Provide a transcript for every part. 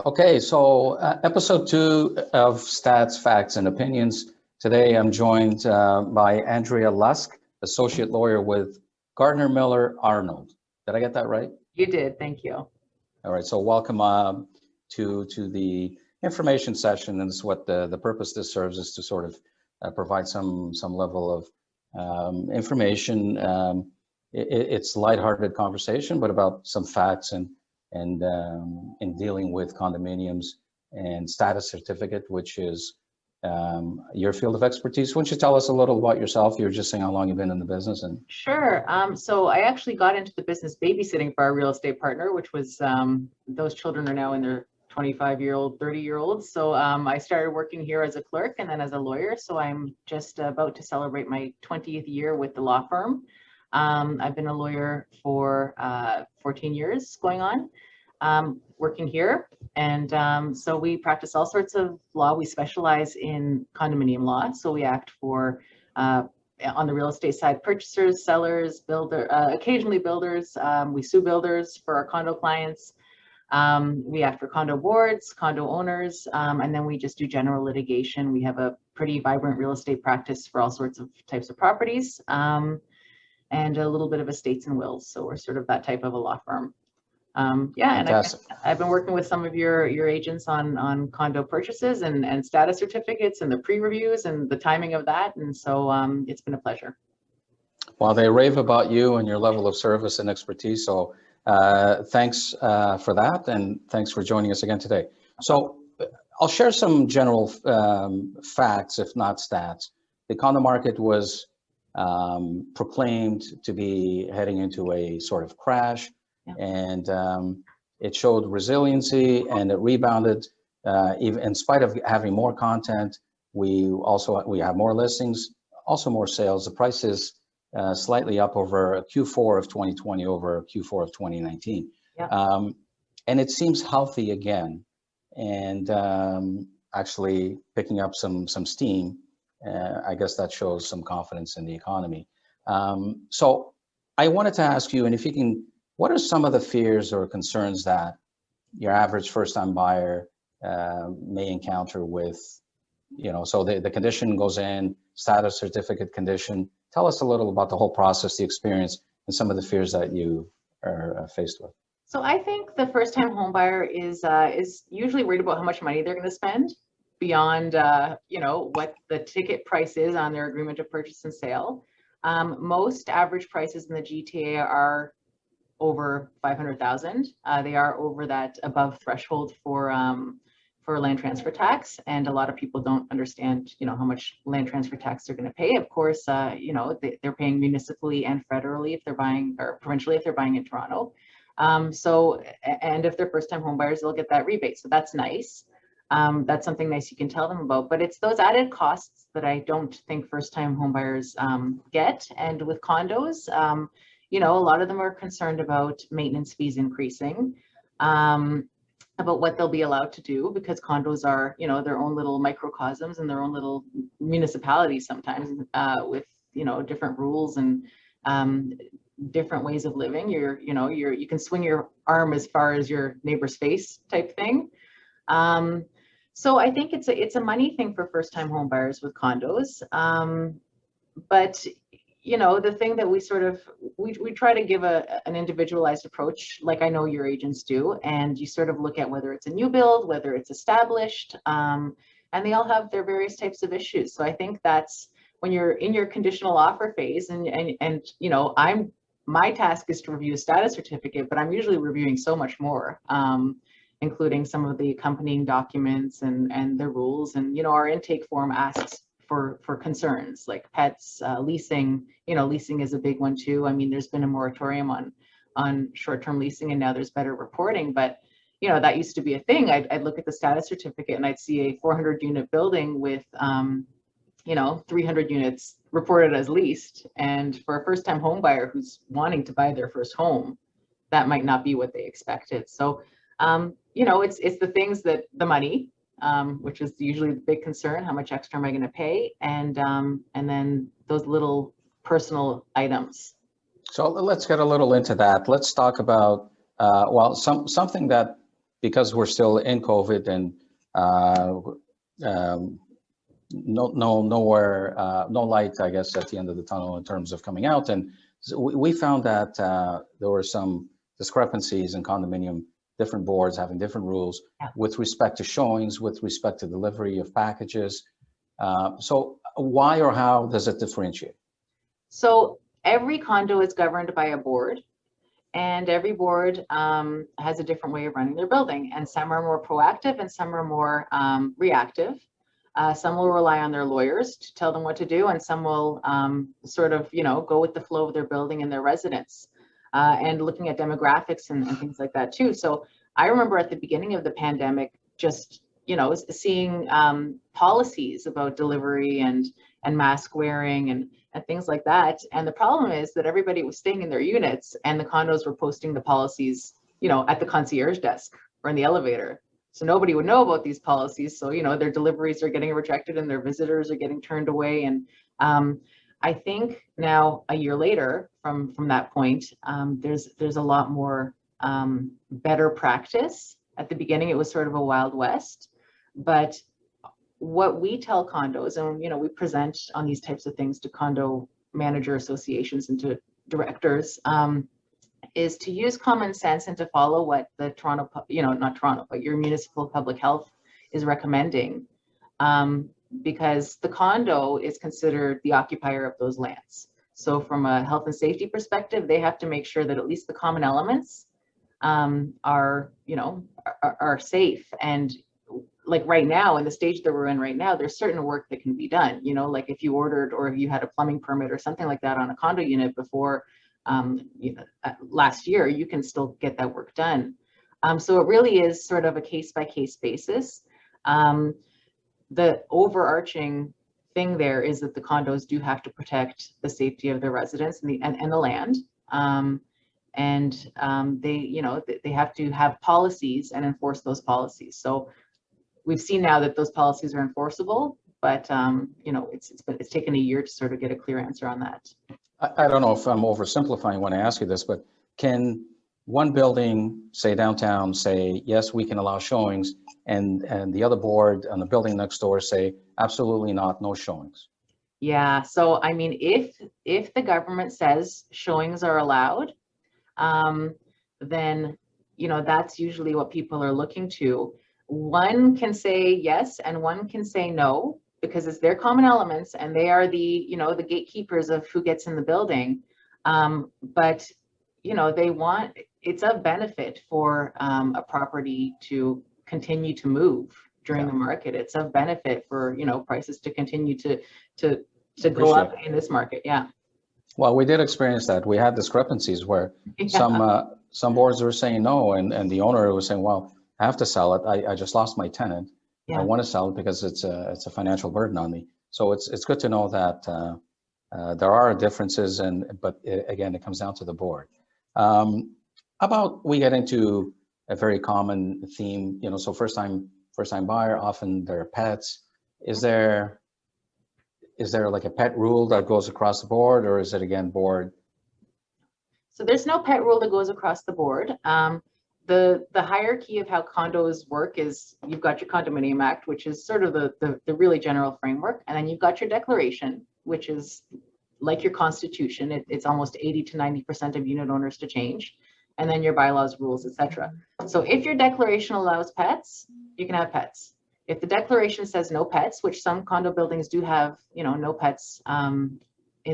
Okay, so episode 2 of Stats, Facts, and Opinions. Today I'm joined by Andrea Lusk, associate lawyer with Gardner Miller Arnold. Did I get that right? You did, thank you. All right, so welcome to the information session, and this is what the purpose this serves is to sort of provide some level of information. It's lighthearted conversation, but about some facts and in dealing with condominiums and status certificate, which is your field of expertise. Why don't you tell us a little about yourself? You were just saying how long you've been in the business. And Sure. So I actually got into the business babysitting for our real estate partner, which was those children are now in their 25-year-old, 30-year-olds. So I started working here as a clerk and then as a lawyer. So I'm just about to celebrate my 20th year with the law firm. I've been a lawyer for 14 years going on, working here. And so we practice all sorts of law. We specialize in condominium law. So we act for, on the real estate side, purchasers, sellers, occasionally builders. We sue builders for our condo clients. We act for condo boards, condo owners, and then we just do general litigation. We have a pretty vibrant real estate practice for all sorts of types of properties. And a little bit of estates and wills. So we're sort of that type of a law firm. Yeah, and I've been working with some of your agents on condo purchases and status certificates and the pre-reviews and the timing of that. And so it's been a pleasure. Well, they rave about you and your level of service and expertise. So thanks for that. And thanks for joining us again today. So I'll share some general facts, if not stats. The condo market was proclaimed to be heading into a sort of crash, and it showed resiliency and it rebounded. Even in spite of having more content, we have more listings, also more sales. The price is slightly up over Q4 of 2020 over Q4 of 2019, and it seems healthy again, and actually picking up some steam. I guess that shows some confidence in the economy. So I wanted to ask you, and if you can, what are some of the fears or concerns that your average first-time buyer may encounter with, so the condition goes in, status certificate condition. Tell us a little about the whole process, the experience, and some of the fears that you are faced with. So I think the first-time home buyer is usually worried about how much money they're going to spend beyond what the ticket price is on their agreement of purchase and sale. Most average prices in the GTA are over 500,000. They are over that above threshold for land transfer tax, and a lot of people don't understand how much land transfer tax they're going to pay. Of course, they're paying municipally and federally if they're buying, or provincially if they're buying in Toronto. And if they're first-time home buyers, they'll get that rebate, so that's nice. That's something nice you can tell them about, but it's those added costs that I don't think first-time homebuyers get. And with condos, a lot of them are concerned about maintenance fees increasing, about what they'll be allowed to do, because condos are, their own little microcosms and their own little municipalities sometimes, with different rules and different ways of living. You can swing your arm as far as your neighbor's face type thing. So I think it's a money thing for first-time home buyers with condos. But the thing that we try to give an individualized approach, like I know your agents do, and you sort of look at whether it's a new build, whether it's established, and they all have their various types of issues. So I think that's when you're in your conditional offer phase, and my task is to review a status certificate, but I'm usually reviewing so much more. Including some of the accompanying documents and the rules. And, our intake form asks for concerns like pets, leasing. Leasing is a big one too. I mean, there's been a moratorium on short-term leasing, and now there's better reporting, but that used to be a thing. I'd look at the status certificate and I'd see a 400-unit building with 300 units reported as leased. And for a first-time home buyer who's wanting to buy their first home, that might not be what they expected. So it's the things that the money, which is usually the big concern, how much extra am I going to pay, and then those little personal items. So let's get a little into that. Let's talk about something that because we're still in COVID and no light, I guess, at the end of the tunnel in terms of coming out. And so we found that there were some discrepancies in condominium, different boards having different rules with respect to showings, with respect to delivery of packages. So why or how does it differentiate? So every condo is governed by a board, and every board has a different way of running their building. And some are more proactive and some are more reactive. Some will rely on their lawyers to tell them what to do, and some will sort of, go with the flow of their building and their residents, and looking at demographics and things like that too. So I remember at the beginning of the pandemic, just, seeing policies about delivery and mask wearing and things like that. And the problem is that everybody was staying in their units and the condos were posting the policies, at the concierge desk or in the elevator. So nobody would know about these policies. So, their deliveries are getting rejected and their visitors are getting turned away. And I think now, a year later from that point, there's a lot more better practice. At the beginning, it was sort of a Wild West. But what we tell condos, and we present on these types of things to condo manager associations and to directors, is to use common sense and to follow what the Toronto, not Toronto, but your municipal public health is recommending, because the condo is considered the occupier of those lands. So from a health and safety perspective, they have to make sure that at least the common elements are safe. And like right now, in the stage that we're in right now, there's certain work that can be done, like if you ordered or if you had a plumbing permit or something like that on a condo unit before last year, you can still get that work done. So it really is sort of a case-by-case basis. The overarching thing there is that the condos do have to protect the safety of their residents and the land. They have to have policies and enforce those policies. So we've seen now that those policies are enforceable, but it's taken a year to sort of get a clear answer on that. I don't know if I'm oversimplifying when I ask you this, but can one building, say downtown, say, yes, we can allow showings, and the other board on the building next door say, absolutely not, no showings? Yeah, so I mean, if the government says showings are allowed, then, that's usually what people are looking to. One can say yes, and one can say no, because it's their common elements and they are the, the gatekeepers of who gets in the building. But, it's of benefit for a property to continue to move during the market. It's of benefit for, prices to continue to go up in this market. Yeah. Well, we did experience that. We had discrepancies where some boards were saying no, and the owner was saying, well, I have to sell it. I just lost my tenant. Yeah. I want to sell it because it's a financial burden on me. So it's good to know that there are differences, but again, it comes down to the board. About we get into a very common theme, so first time buyer, often they're pets. Is there like a pet rule that goes across the board, or is it again board? So there's no pet rule that goes across the board. The hierarchy of how condos work is you've got your Condominium Act, which is sort of the really general framework, and then you've got your declaration, which is like your constitution. It's almost 80 to 90% of unit owners to change, and then your bylaws, rules, etc. So if your declaration allows pets, you can have pets. If the declaration says no pets, which some condo buildings do have, no pets in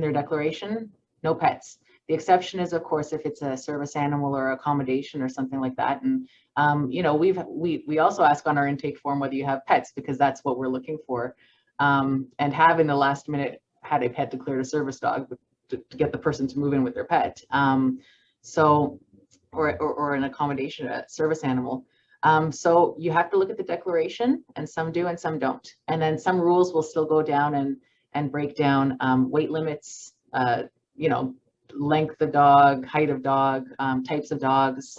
their declaration, no pets. The exception is, of course, if it's a service animal or accommodation or something like that. And, we also ask on our intake form whether you have pets, because that's what we're looking for. And have in the last minute had a pet declared a service dog to get the person to move in with their pet. Or an accommodation, a service animal. So you have to look at the declaration, and some do and some don't. And then some rules will still go down and break down weight limits, length of dog, height of dog, types of dogs,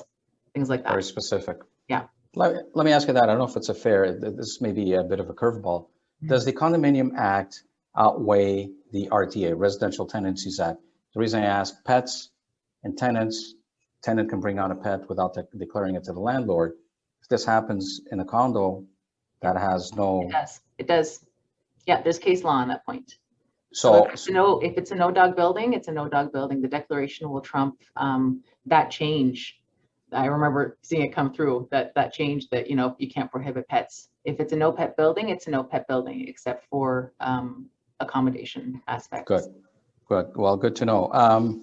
things like that. Very specific. Yeah. Let me ask you that. I don't know if it's this may be a bit of a curveball. Does the Condominium Act outweigh the RTA, Residential Tenancies Act? The reason I ask, pets and tenants, tenant can bring out a pet without declaring it to the landlord. if this happens in a condo, that has no. It does. Yeah, there's case law on that point. So if it's a no dog building, it's a no dog building. The declaration will trump that change. I remember seeing it come through, that change that, you know, you can't prohibit pets. If it's a no pet building, it's a no pet building, except for accommodation aspects. Good. Well, good to know.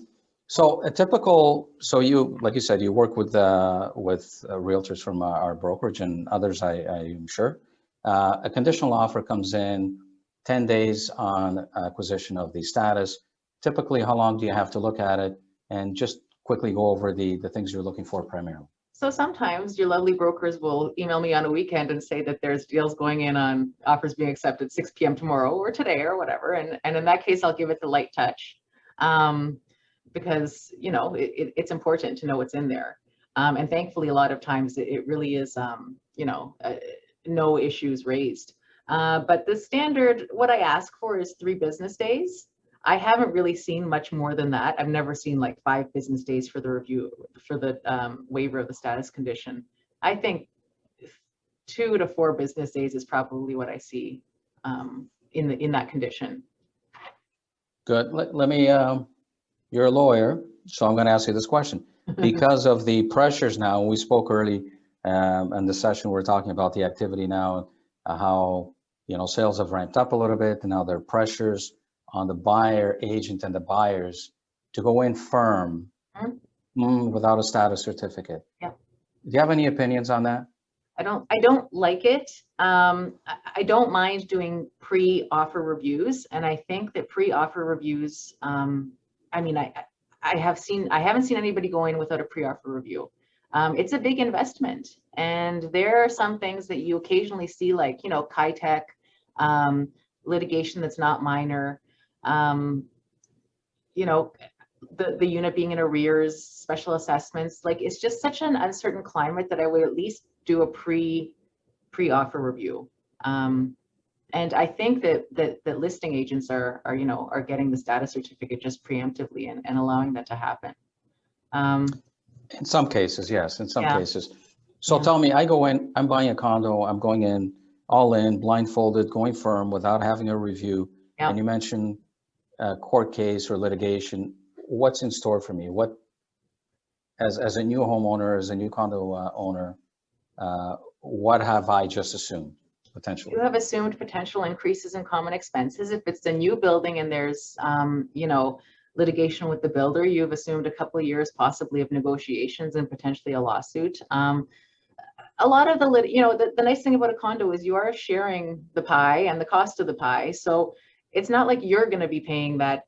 So a typical, so you, like you said, you work with realtors from our brokerage and others, I'm sure. A conditional offer comes in 10 days on acquisition of the status. Typically, how long do you have to look at it? And just quickly go over the things you're looking for primarily. So sometimes your lovely brokers will email me on a weekend and say that there's deals going in on offers being accepted 6 p.m. tomorrow or today or whatever. And in that case, I'll give it the light touch because, you know, it's important to know what's in there. And thankfully, a lot of times it really is, you know, no issues raised. But the standard, what I ask for is 3 business days. I haven't really seen much more than that. I've never seen like 5 business days for the review, for the waiver of the status condition. I think 2 to 4 business days is probably what I see in that condition. Good. Let me, you're a lawyer, so I'm going to ask you this question. Because of the pressures now, we spoke early in the session, we're talking about the activity now, how, you know, sales have ramped up a little bit, and now there are pressures on the buyer agent and the buyers to go in firm without a status certificate. Yeah. Do you have any opinions on that? I don't like it. I don't mind doing pre-offer reviews, and I think that pre-offer reviews, I mean, I haven't seen anybody go in without a pre-offer review. It's a big investment, and there are some things that you occasionally see, like, you know, Ki-Tech, litigation that's not minor. You know, the unit being in arrears, special assessments, like, it's just such an uncertain climate that I would at least do a pre-offer review. And I think that listing agents are you know, are getting the status certificate just preemptively and allowing that to happen. In some cases, yes, in some cases. So tell me, I go in, I'm buying a condo, I'm going in all in, blindfolded, going firm without having a review. And you mentioned court case or litigation. What's in store for me? What, as a new homeowner, as a new condo owner, what have I just assumed potentially? You have assumed potential increases in common expenses. If it's a new building and there's, you know, litigation with the builder, you've assumed a couple of years possibly of negotiations and potentially a lawsuit. A lot of you know, the nice thing about a condo is you are sharing the pie and the cost of the pie. So it's not like you're going to be paying that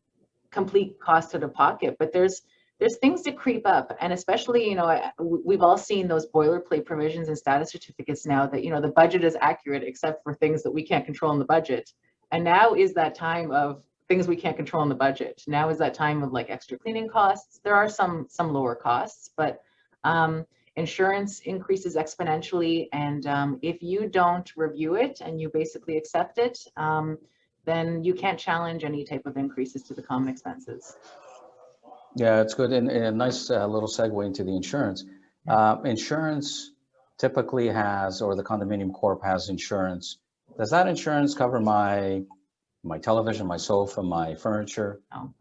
complete cost out of pocket, but there's things that creep up. And especially, you know, we've all seen those boilerplate provisions and status certificates now that, you know, the budget is accurate except for things that we can't control in the budget. And now is that time of things we can't control in the budget. Now is that time of like extra cleaning costs. There are some lower costs, but insurance increases exponentially. And if you don't review it and you basically accept it, then you can't challenge any type of increases to the common expenses. Yeah, it's good. And a nice little segue into the insurance. Insurance typically has, or the condominium corp has insurance. Does that insurance cover my television, my sofa, my furniture? No.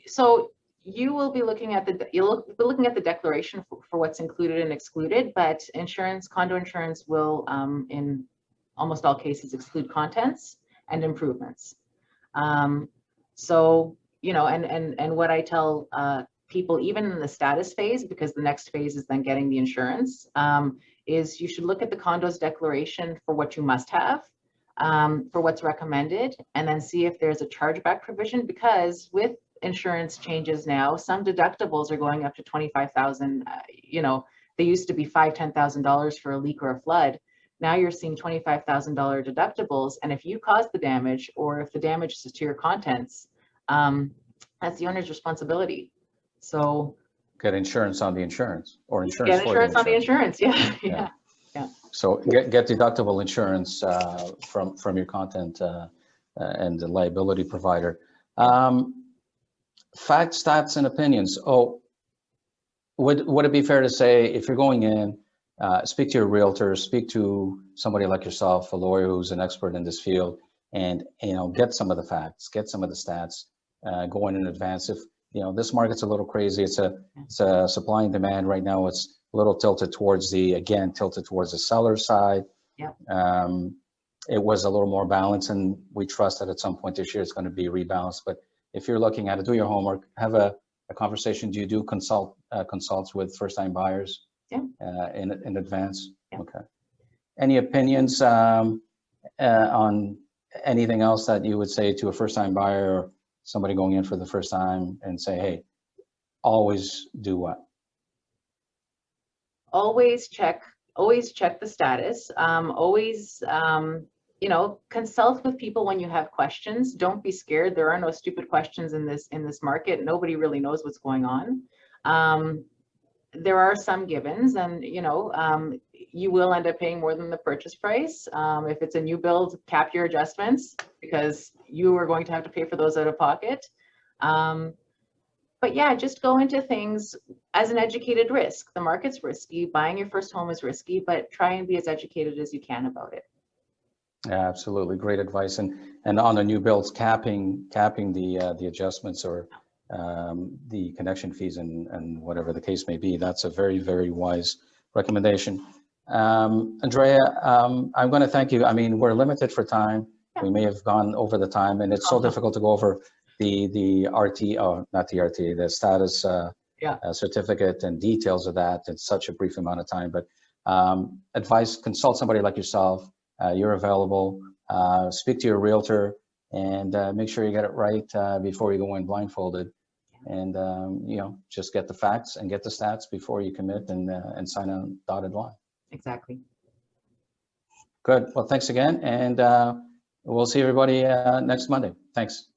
So you will be looking at the declaration for what's included and excluded, but insurance, condo insurance will in almost all cases exclude contents and improvements. So, you know, and what I tell people, even in the status phase, because the next phase is then getting the insurance, is you should look at the condo's declaration for what you must have, for what's recommended, and then see if there's a chargeback provision, because with insurance changes now, some deductibles are going up to $25,000. You know, they used to be $5,000-$10,000 for a leak or a flood. Now you're seeing $25,000 deductibles, and if you cause the damage, or if the damage is to your contents, that's the owner's responsibility. So get insurance on the insurance, or insurance get insurance on the insurance. Yeah. So get deductible insurance from your content and the liability provider. Facts, stats, and opinions. Oh, would it be fair to say, if you're going in speak to your realtor, speak to somebody like yourself, a lawyer who's an expert in this field, and get some of the facts, get some of the stats going in advance. If this market's a little crazy, it's a supply and demand right now. It's a little tilted towards the seller side. Yeah. It was a little more balanced, and we trust that at some point this year it's going to be rebalanced. But if you're looking at it, do your homework, have a conversation. Do you do consults with first-time buyers? Yeah. In advance? Yeah. Okay. Any opinions on anything else that you would say to a first-time buyer or somebody going in for the first time, and say, hey, always do what? Always check the status. Always, consult with people when you have questions. Don't be scared. There are no stupid questions in this market. Nobody really knows what's going on. There are some givens, and you will end up paying more than the purchase price. If it's a new build, cap your adjustments, because you are going to have to pay for those out of pocket. But yeah, just go into things as an educated risk. The market's risky. Buying your first home is risky, but try and be as educated as you can about it. Yeah, absolutely. Great advice. And on the new builds, capping the adjustments or the connection fees and whatever the case may be. That's a very, very wise recommendation. Andrea, I'm going to thank you. I mean, we're limited for time. Yeah. We may have gone over the time, and it's so difficult to go over the RT, not the RT, the status certificate and details of that in such a brief amount of time. But advice, consult somebody like yourself. You're available. Speak to your realtor, and make sure you get it right before you go in blindfolded. And just get the facts and get the stats before you commit and sign a dotted line. Exactly. Good. Well, thanks again, and we'll see everybody next Monday. Thanks.